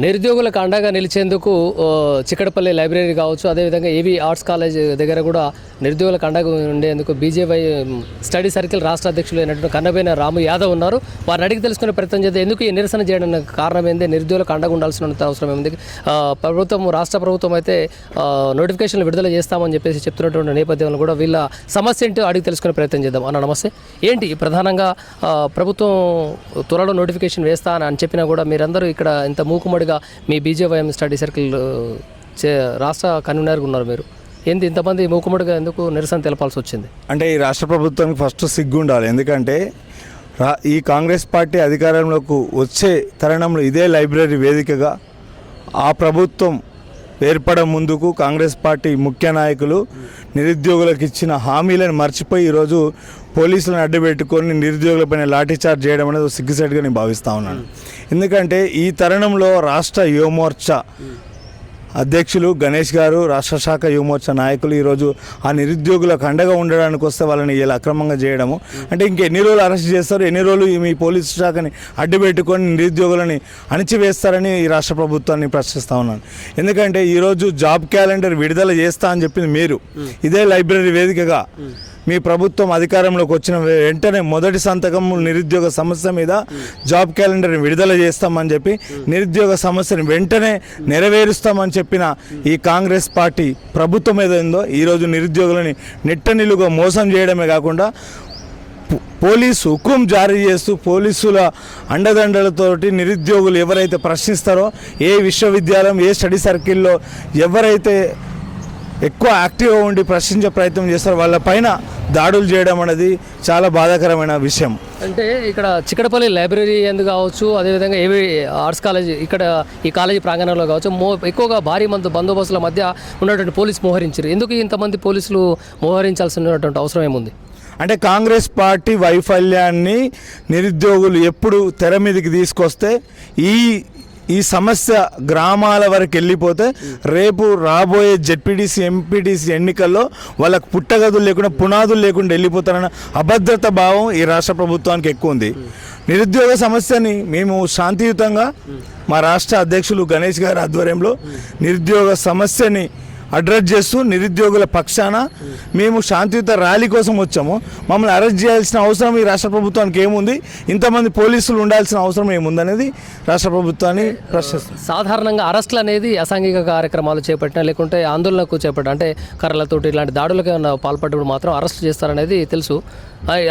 నిరుద్యోగులకు అండగా నిలిచేందుకు చిక్కడపల్లి లైబ్రరీ కావచ్చు, అదేవిధంగా ఏబీ ఆర్ట్స్ కాలేజ్ దగ్గర కూడా నిరుద్యోగులకు అండగా ఉండేందుకు బీజేపీ స్టడీ సర్కిల్ రాష్ట్ర అధ్యక్షులు అయినటువంటి కన్నబైన రాము యాదవ్ ఉన్నారు. వారిని అడిగి తెలుసుకునే ప్రయత్నం చేస్తే ఎందుకు ఈ నిరసన చేయడానికి కారణం ఏంది, నిరుద్యోగులకు అండగా ఉండాల్సిన అవసరం ఏముంది, రాష్ట్ర ప్రభుత్వం అయితే నోటిఫికేషన్లు విడుదల చేస్తామని చెప్పేసి చెప్తున్నటువంటి నేపథ్యంలో కూడా వీళ్ళ సమస్య ఏంటో అడిగి తెలుసుకునే ప్రయత్నం చేద్దాం. అన్న నమస్తే. ఏంటి ప్రధానంగా ప్రభుత్వం త్వరలో నోటిఫికేషన్ వేస్తా అని చెప్పినా కూడా మీరందరూ ఇక్కడ ఇంత మూకుమ్మడిగా మీ బీజేవైఎం స్టడీ సర్కిల్ రాష్ట్ర కన్వీనర్గా ఉన్నారు. మీరు ఏంది ఇంతమంది మూకుమ్మడిగా ఎందుకు నిరసన తెలపాల్సి వచ్చింది? అంటే ఈ రాష్ట్ర ప్రభుత్వానికి ఫస్ట్ సిగ్గు ఉండాలి. ఎందుకంటే ఈ కాంగ్రెస్ పార్టీ అధికారంలోకి వచ్చే తరుణంలో ఇదే లైబ్రరీ వేదికగా ఆ ప్రభుత్వం ఏర్పడ ముందుకు కాంగ్రెస్ పార్టీ ముఖ్య నాయకులు నిరుద్యోగులకు ఇచ్చిన హామీలను మర్చిపోయి ఈరోజు పోలీసులను అడ్డుపెట్టుకొని నిరుద్యోగులపైన లాఠీచార్జ్ చేయడం అనేది సిగ్గుసేటుగా నేను భావిస్తూ ఉన్నాను. ఎందుకంటే ఈ తరుణంలో రాష్ట్ర యువమోర్చా అధ్యక్షులు గణేష్ గారు, రాష్ట్ర శాఖ యువమోర్చా నాయకులు ఈరోజు ఆ నిరుద్యోగులకు అండగా ఉండడానికి వస్తే వాళ్ళని ఇలా అక్రమంగా చేయడము అంటే ఇంకెన్ని రోజులు అరెస్ట్ చేస్తారు, ఎన్ని రోజులు మీ పోలీసు శాఖని అడ్డుపెట్టుకొని నిరుద్యోగులని అణిచివేస్తారని ఈ రాష్ట్ర ప్రభుత్వాన్ని ప్రశ్నిస్తూ ఉన్నాను. ఎందుకంటే ఈరోజు జాబ్ క్యాలెండర్ విడుదల చేస్తా అని చెప్పింది మీరు. ఇదే లైబ్రరీ వేదికగా మీ ప్రభుత్వం అధికారంలోకి వచ్చిన వెంటనే మొదటి సంతకం నిరుద్యోగ సమస్య మీద జాబ్ క్యాలెండర్ని విడుదల చేస్తామని చెప్పి నిరుద్యోగ సమస్యను వెంటనే నెరవేరుస్తామని చెప్పిన ఈ కాంగ్రెస్ పార్టీ ప్రభుత్వం ఏదైందో ఈరోజు నిరుద్యోగులని నిట్టనిలుగా మోసం చేయడమే కాకుండా పోలీసు హుకుం జారీ చేస్తూ పోలీసుల అండదండలతోటి నిరుద్యోగులు ఎవరైతే ప్రశ్నిస్తారో, ఏ విశ్వవిద్యాలయం ఏ స్టడీ సర్కిల్లో ఎవరైతే ఎక్కువ యాక్టివ్గా ఉండి ప్రశ్నించే ప్రయత్నం చేస్తారు వాళ్ళపైన దాడులు చేయడం అనేది చాలా బాధాకరమైన విషయం. అంటే ఇక్కడ చిక్కడపల్లి లైబ్రరీ ఎందుకు కావచ్చు, అదేవిధంగా ఏవి ఆర్ట్స్ కాలేజ్ ఇక్కడ ఈ కాలేజీ ప్రాంగణంలో కావచ్చు ఎక్కువగా భారీ బందోబస్తుల మధ్య ఉన్నటువంటి పోలీసు మోహరించారు. ఎందుకు ఇంతమంది పోలీసులు మోహరించాల్సినటువంటి అవసరం ఏముంది? అంటే కాంగ్రెస్ పార్టీ వైఫల్యాన్ని నిరుద్యోగులు ఎప్పుడు తెర మీదకి తీసుకొస్తే ఈ సమస్య గ్రామాల వరకు వెళ్ళిపోతే రేపు రాబోయే జెడ్పీటీసీ ఎంపీటీసీ ఎన్నికల్లో వాళ్ళకు పుట్టగదులు లేకుండా పునాదులు లేకుండా వెళ్ళిపోతారన్న అభద్రత భావం ఈ రాష్ట్ర ప్రభుత్వానికి ఎక్కువ ఉంది. నిరుద్యోగ సమస్యని మేము శాంతియుతంగా మా రాష్ట్ర అధ్యక్షులు గణేష్ గారి ఆధ్వర్యంలో నిరుద్యోగ సమస్యని అడ్రస్ చేస్తూ నిరుద్యోగుల పక్షాన మేము శాంతియుత ర్యాలీ కోసం వచ్చాము. మమ్మల్ని అరెస్ట్ చేయాల్సిన అవసరం ఈ రాష్ట్ర ప్రభుత్వానికి ఏముంది, ఇంతమంది పోలీసులు ఉండాల్సిన అవసరం ఏముందనేది రాష్ట్ర ప్రభుత్వాన్ని ప్రశ్నిస్తుంది. సాధారణంగా అరెస్టులు అనేది అసాంఘిక కార్యక్రమాలు చేపట్టినా లేకుంటే ఆందోళనకు చేపట్టిన అంటే కర్రలతోటి ఇలాంటి దాడులకు ఏమైనా పాల్పడ్డప్పుడు మాత్రం అరెస్ట్ చేస్తారనేది తెలుసు.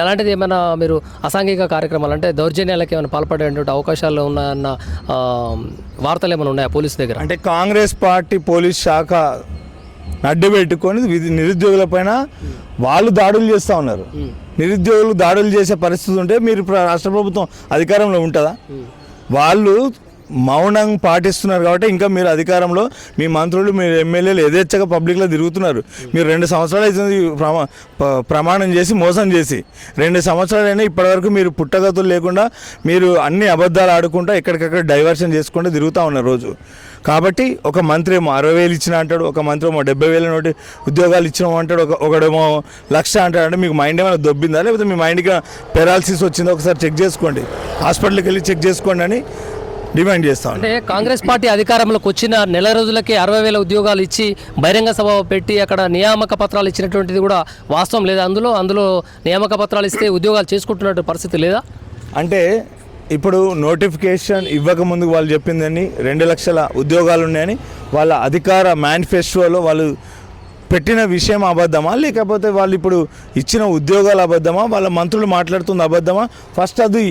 అలాంటిది ఏమైనా మీరు అసాంఘిక కార్యక్రమాలు అంటే దౌర్జన్యాలకు ఏమైనా పాల్పడేటువంటి అవకాశాలు ఉన్నాయన్న వార్తలు ఏమైనా ఉన్నాయా పోలీసు దగ్గర? అంటే కాంగ్రెస్ పార్టీ పోలీస్ శాఖ అడ్డు పెట్టుకొని నిరుద్యోగుల పైన వాళ్ళు దాడులు చేస్తూ ఉన్నారు. నిరుద్యోగులు దాడులు చేసే పరిస్థితి ఉంటే మీరు రాష్ట్ర ప్రభుత్వం అధికారంలో ఉంటుందా? వాళ్ళు మౌనం పాటిస్తున్నారు కాబట్టి ఇంకా మీరు అధికారంలో మీ మంత్రులు మీరు ఎమ్మెల్యేలు యథేచ్ఛగా పబ్లిక్లో తిరుగుతున్నారు. మీరు 2 సంవత్సరాలు అవుతుంది ప్రమాణం చేసి మోసం చేసి 2 సంవత్సరాలైనా ఇప్పటివరకు మీరు పుట్టగతులు లేకుండా మీరు అన్ని అబద్ధాలు ఆడుకుంటూ ఎక్కడికక్కడ డైవర్షన్ చేసుకుంటూ తిరుగుతూ ఉన్నారు రోజు. కాబట్టి ఒక మంత్రి ఏమో 60,000 ఇచ్చిన అంటాడు, ఒక మంత్రి ఏమో 70,000 ఉద్యోగాలు ఇచ్చినాము అంటాడు, ఒకడేమో 1,00,000 అంటాడు. అంటే మీకు మైండ్ ఏమైనా దొబ్బిందా, లేకపోతే మీ మైండ్కి పెరాలసిస్ వచ్చిందో ఒకసారి చెక్ చేసుకోండి, హాస్పిటల్కి వెళ్ళి చెక్ చేసుకోండి అని డిమాండ్ చేస్తాం. అంటే కాంగ్రెస్ పార్టీ అధికారంలోకి వచ్చిన నెల రోజులకే 60,000 ఉద్యోగాలు ఇచ్చి బహిరంగ సభ పెట్టి అక్కడ నియామక పత్రాలు ఇచ్చినటువంటిది కూడా వాస్తవం లేదా? అందులో నియామక పత్రాలు ఇస్తే ఉద్యోగాలు చేసుకుంటున్న పరిస్థితి లేదా? అంటే ఇప్పుడు నోటిఫికేషన్ ఇవ్వకముందుకు వాళ్ళు చెప్పిందని 2 లక్షల ఉద్యోగాలు ఉన్నాయని వాళ్ళ అధికార మేనిఫెస్టోలో వాళ్ళు పెట్టిన విషయం అబద్ధమా, లేకపోతే వాళ్ళు ఇప్పుడు ఇచ్చిన ఉద్యోగాలు అబద్ధమా, వాళ్ళ మంత్రులు మాట్లాడుతుంది అబద్ధమా? ఫస్ట్ అది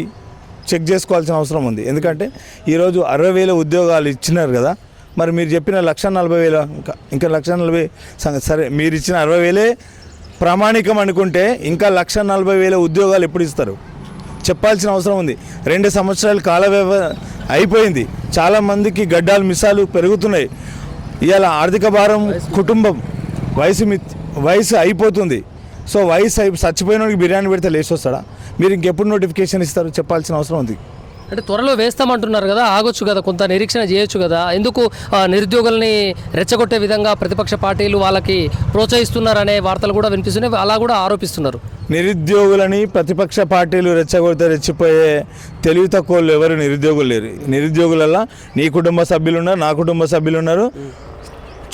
చెక్ చేసుకోవాల్సిన అవసరం ఉంది. ఎందుకంటే ఈరోజు 60,000 ఉద్యోగాలు ఇచ్చినారు కదా, మరి మీరు చెప్పిన 1,40,000 ఇంకా 1,40,000 సరే, మీరు ఇచ్చిన 60,000 ప్రామాణికం అనుకుంటే ఇంకా 1,40,000 ఉద్యోగాలు ఎప్పుడు ఇస్తారు చెప్పాల్సిన అవసరం ఉంది. 2 సంవత్సరాల కాల అయిపోయింది. చాలామందికి గడ్డాలు మిసాలు పెరుగుతున్నాయి. ఇవాళ ఆర్థిక భారం కుటుంబం వయసు అయిపోతుంది. సో వయసు చచ్చిపోయిన వాడికి బిర్యానీ పెడితే లేచి వస్తాడా? మీరు ఇంకెప్పుడు నోటిఫికేషన్ ఇస్తారు చెప్పాల్సిన అవసరం ఉంది. అంటే త్వరలో వేస్తామంటున్నారు కదా, ఆగొచ్చు కదా, కొంత నిరీక్షణ చేయొచ్చు కదా, ఎందుకు నిరుద్యోగుల్ని రెచ్చగొట్టే విధంగా ప్రతిపక్ష పార్టీలు వాళ్ళకి ప్రోత్సహిస్తున్నారనే వార్తలు కూడా వినిపిస్తున్నాయి, అలా కూడా ఆరోపిస్తున్నారు. నిరుద్యోగులని ప్రతిపక్ష పార్టీలు రెచ్చగొడితే రెచ్చిపోయే తెలివి తక్కువ ఎవరు నిరుద్యోగులు లేరు. నిరుద్యోగులల్లో నీ కుటుంబ సభ్యులు ఉన్నారు, నా కుటుంబ సభ్యులు ఉన్నారు.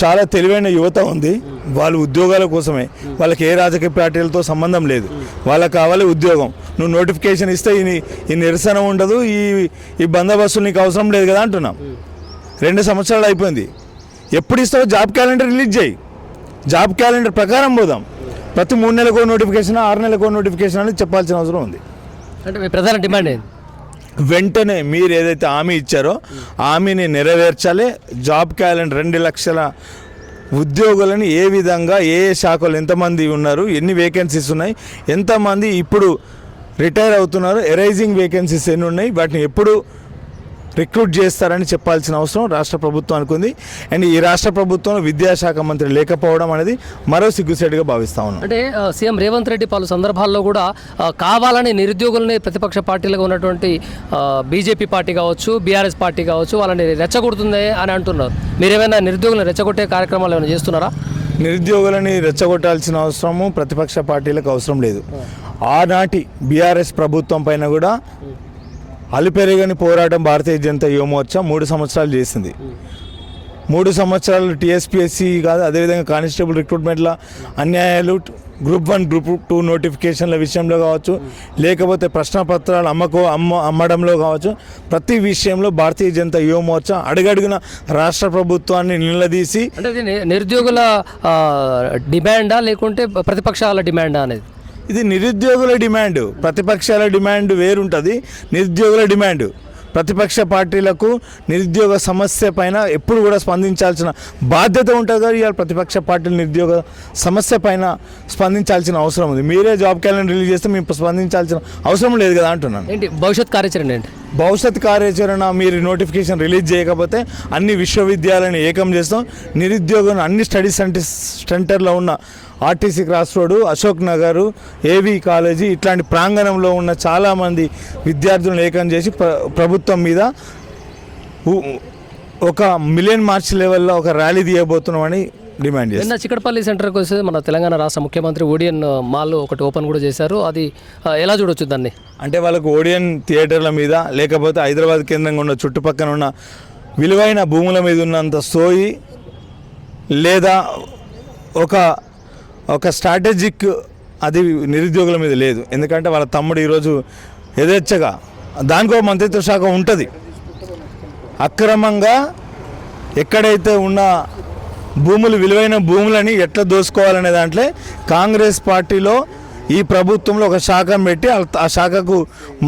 చాలా తెలివైన యువత ఉంది. వాళ్ళు ఉద్యోగాల కోసమే, వాళ్ళకి ఏ రాజకీయ పార్టీలతో సంబంధం లేదు, వాళ్ళకి కావాలి ఉద్యోగం. నువ్వు నోటిఫికేషన్ ఇస్తే ఈ నిరసన ఉండదు, ఈ బందోబస్తు నీకు అవసరం లేదు కదా అంటున్నాం. 2 సంవత్సరాలు అయిపోయింది. ఎప్పుడు ఇస్తావో జాబ్ క్యాలెండర్ రిలీజ్ చేయి, జాబ్ క్యాలెండర్ ప్రకారం పోదాం. ప్రతి 3 నెలలకు నోటిఫికేషన్, 6 నెలలకు నోటిఫికేషన్ అని చెప్పాల్సిన అవసరం ఉంది. అంటే మీ ప్రధాన డిమాండ్ ఏంటి? వెంటనే మీరు ఏదైతే హామీ ఇచ్చారో హామీని నెరవేర్చాలి. జాబ్ క్యాలెండర్ 2 లక్షల ఉద్యోగులని ఏ విధంగా ఏ శాఖలు ఎంతమంది ఉన్నారు, ఎన్ని వేకెన్సీస్ ఉన్నాయి, ఎంతమంది ఇప్పుడు రిటైర్ అవుతున్నారు, ఎరైజింగ్ వేకెన్సీస్ ఎన్ని ఉన్నాయి, వాటిని ఎప్పుడు రిక్రూట్ చేస్తారని చెప్పాల్సిన అవసరం రాష్ట్ర ప్రభుత్వం అనుకుంది. అండ్ ఈ రాష్ట్ర ప్రభుత్వంలో విద్యాశాఖ మంత్రి లేకపోవడం అనేది మరో సిగ్గుసేటుగా భావిస్తా ఉన్నాం. అంటే సీఎం రేవంత్ రెడ్డి పలు సందర్భాల్లో కూడా కావాలని నిరుద్యోగుల్ని ప్రతిపక్ష పార్టీలుగా ఉన్నటువంటి బీజేపీ పార్టీ కావచ్చు, బీఆర్ఎస్ పార్టీ కావచ్చు, వాళ్ళని రెచ్చగొడుతుంది అని అంటున్నారు. మీరేమైనా నిరుద్యోగులను రెచ్చగొట్టే కార్యక్రమాలు ఏమైనా చేస్తున్నారా? నిరుద్యోగులని రెచ్చగొట్టాల్సిన అవసరము ప్రతిపక్ష పార్టీలకు అవసరం లేదు. ఆనాటి బీఆర్ఎస్ ప్రభుత్వం పైన కూడా అలుపెరగని పోరాటం భారతీయ జనతా యువ మోర్చా 3 సంవత్సరాలు చేసింది. 3 సంవత్సరాలు టీఎస్పీఎస్సీ కాదు, అదేవిధంగా కానిస్టేబుల్ రిక్రూట్మెంట్ల అన్యాయాలు, గ్రూప్ 1 గ్రూప్ 2 నోటిఫికేషన్ల విషయంలో కావచ్చు, లేకపోతే ప్రశ్నపత్రాలు అమ్మడంలో కావచ్చు, ప్రతి విషయంలో భారతీయ జనతా యువ మోర్చా అడుగడుగున రాష్ట్ర ప్రభుత్వాన్ని నిలదీసి. అంటే ఇది నిరుద్యోగుల డిమాండా లేకుంటే ప్రతిపక్షాల డిమాండా అనేది? ఇది నిరుద్యోగుల డిమాండ్, ప్రతిపక్షాల డిమాండ్ వేరుంటుంది. నిరుద్యోగుల డిమాండ్ ప్రతిపక్ష పార్టీలకు నిరుద్యోగ సమస్య పైన ఎప్పుడు కూడా స్పందించాల్సిన బాధ్యత ఉంటుంది కదా. ఇవాళ ప్రతిపక్ష పార్టీలు నిరుద్యోగ సమస్య పైన స్పందించాల్సిన అవసరం ఉంది. మీరే జాబ్ క్యాలెండర్ రిలీజ్ చేస్తే మేము స్పందించాల్సిన అవసరం లేదు కదా అంటున్నాను. ఏంటి భవిష్యత్ కార్యాచరణ ఏంటి? భవిష్యత్ కార్యాచరణ మీరు నోటిఫికేషన్ రిలీజ్ చేయకపోతే అన్ని విశ్వవిద్యాలయాలను ఏకం చేస్తాం. నిరుద్యోగం అన్ని స్టడీ సెంటర్లో ఉన్న RTC cross road, Ashok Nagar, ఏవి కాలేజీ ఇట్లాంటి ప్రాంగణంలో ఉన్న చాలామంది విద్యార్థులను ఏకం చేసి ప్రభుత్వం మీద 1 మిలియన్ మార్చ్ లెవెల్లో ఒక ర్యాలీ తీయబోతున్నామని డిమాండ్ చేస్తారు. నిన్న చిక్కడపల్లి సెంటర్కి వస్తే మన తెలంగాణ రాష్ట్ర ముఖ్యమంత్రి ఓడియన్ మాల్ ఒకటి ఓపెన్ కూడా చేశారు. అది ఎలా చూడొచ్చు దాన్ని? అంటే వాళ్ళకు ఓడియన్ థియేటర్ల మీద, లేకపోతే హైదరాబాద్ కేంద్రంగా ఉన్న చుట్టుపక్కల ఉన్న విలువైన భూముల మీద ఉన్నంత సోయి, లేదా ఒక స్ట్రాటజిక్ అది నిరుద్యోగుల మీద లేదు. ఎందుకంటే వాళ్ళ తమ్ముడు ఈరోజు యథేచ్ఛగా, దానికో మంత్రిత్వ శాఖ ఉంటుంది, అక్రమంగా ఎక్కడైతే ఉన్న విలువైన భూములని ఎట్లా దోసుకోవాలనే దాంట్లో కాంగ్రెస్ పార్టీలో ఈ ప్రభుత్వంలో ఒక శాఖను పెట్టి ఆ శాఖకు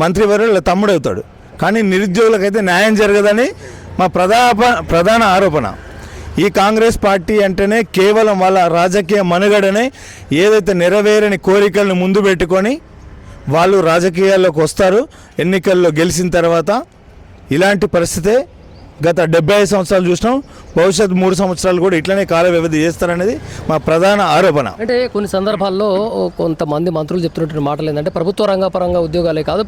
మంత్రివర్యులు తమ్ముడు అవుతాడు. కానీ నిరుద్యోగులకైతే న్యాయం జరగదని మా ప్రధాన ఆరోపణ. ఈ కాంగ్రెస్ పార్టీ అంటేనే కేవలం వాళ్ళ రాజకీయ మనుగడనే, ఏదైతే నెరవేరని కోరికలను ముందు పెట్టుకొని వాళ్ళు రాజకీయాల్లోకి వస్తారు. ఎన్నికల్లో గెలిచిన తర్వాత ఇలాంటి పరిస్థితే గత 75 సంవత్సరాలు చూసినాం. భవిష్యత్తు 3 సంవత్సరాలు కూడా ఇట్లనే కాల వ్యవధి చేస్తారనేది మా ప్రధాన ఆరోపణ. అంటే కొన్ని సందర్భాల్లో కొంతమంది మంత్రులు చెప్తున్నటువంటి మాటలు ఏంటంటే ప్రభుత్వ రంగపరంగా ఉద్యోగాలే కాదు,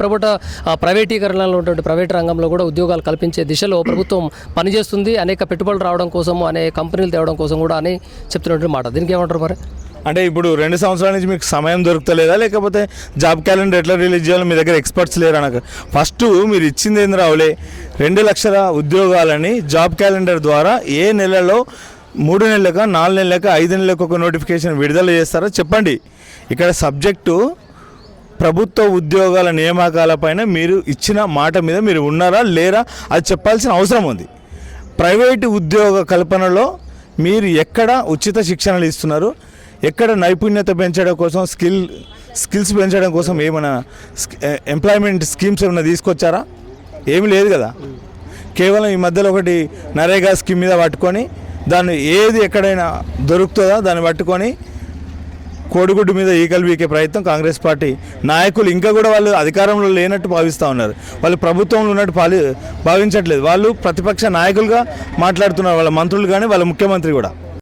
ప్రైవేటీకరణలో ఉన్నటువంటి ప్రైవేట్ రంగంలో కూడా ఉద్యోగాలు కల్పించే దిశలో ప్రభుత్వం పనిచేస్తుంది, అనేక పెట్టుబడులు రావడం కోసం, అనేక కంపెనీలు తేవడం కోసం కూడా అని చెప్తున్నటువంటి మాట. దీనికి ఏమంటారు మరి? అంటే ఇప్పుడు 2 సంవత్సరాల నుంచి మీకు సమయం దొరుకుతలేదా, లేకపోతే జాబ్ క్యాలెండర్ ఎట్లా రిలీజ్ చేయాలో మీ దగ్గర ఎక్స్పర్ట్స్ లేరు అనక? ఫస్ట్ మీరు ఇచ్చింది ఏంది రావులే, 2 లక్షల ఉద్యోగాలని జాబ్ క్యాలెండర్ ద్వారా ఏ నెలలో 3 నెలలక 4 నెలలక 5 నెలలకు ఒక నోటిఫికేషన్ విడుదల చేస్తారో చెప్పండి. ఇక్కడ సబ్జెక్టు ప్రభుత్వ ఉద్యోగాల నియామకాలపైన మీరు ఇచ్చిన మాట మీద మీరు ఉన్నారా లేరా అది చెప్పాల్సిన అవసరం ఉంది. ప్రైవేటు ఉద్యోగ కల్పనలో మీరు ఎక్కడ ఉచిత శిక్షణలు ఇస్తున్నారు, ఎక్కడ నైపుణ్యత పెంచడం కోసం, స్కిల్స్ పెంచడం కోసం ఏమైనా ఎంప్లాయ్మెంట్ స్కీమ్స్ ఏమైనా తీసుకొచ్చారా? ఏమి లేదు కదా. కేవలం ఈ మధ్యలో ఒకటి నరేగా స్కీమ్ మీద పట్టుకొని దాన్ని ఏది ఎక్కడైనా దొరుకుతుందో దాన్ని పట్టుకొని కోడిగుడ్డు మీద ఈకలు వీకే ప్రయత్నం కాంగ్రెస్ పార్టీ నాయకులు ఇంకా కూడా వాళ్ళు అధికారంలో లేనట్టు భావిస్తూ ఉన్నారు. వాళ్ళు ప్రభుత్వంలో ఉన్నట్టు భావించట్లేదు. వాళ్ళు ప్రతిపక్ష నాయకులుగా మాట్లాడుతున్నారు, వాళ్ళ మంత్రులు కానీ వాళ్ళ ముఖ్యమంత్రి కూడా.